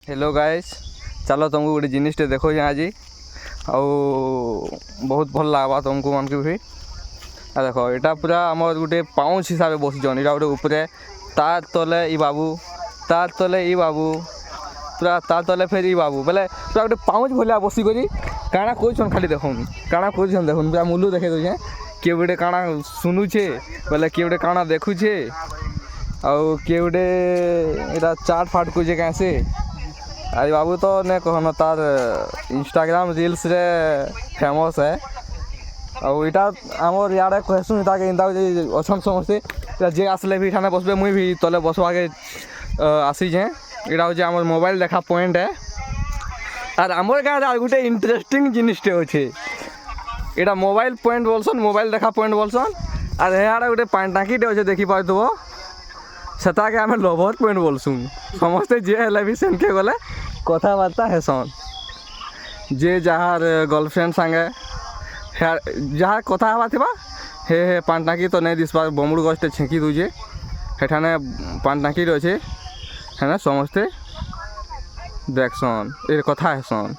Hello guys, चलो तुमको गोटे जिनिसटे देखो आज बहुत भल लगवा तुमको मन के भी देख यहाँ पूरा आम गोटे पाउच हिसाब से बसीचन यहाँ गोटे उपरे तार तले ई बाबू तार तले ई बाबू पूरा तार तले फेर ई बाबू बोले पूरा गोटे पाउच भलिया बसिक काଣା कौन खाली देखुन काଣା कौन देखुन पूरा मुलू देखे दूचे किए गोटे काଣା शुणुचे बोले किए गोटे काଣା देखुचे आउ किए गोटे यहाँ चाट फाट कुचे कैसे अरे बाबू तो ने कहन तार इंस्टाग्राम रील्स रे फेमस है और इटा आमर यारे कहसुँ इटा के इंदा अच्छा समस्ते जे आसले भी ठाने बसबे मुई भी तले बसवा के आसी जे इटा हूँ आम मोबाइल देखा पॉइंट है और आमर गाँव गोटे इंटरेस्टिंग जिनिसटे अच्छे यहाँ मोबाइल पॉइंट बोलसन मोबाइल देखा पॉइंट बोलसन और यहाँ गोटे पानी टाँकीटे अच्छे देखी पाथुब सेटा के आम लवर पॉइंट बोलसुँ समस्ते जे हेले भी सेनके गले कथबार्ता हेसन जे जार गर्लफ्रेंड सांगे जहाँ कथा हवा थिबा हे पानी टाँकी तो नहीं दिसवा बमुड़ गछटे छेकी दूजे हेठाने पानी टाँकी अच्छे है समस्ते देखसन ये कथा हेसन।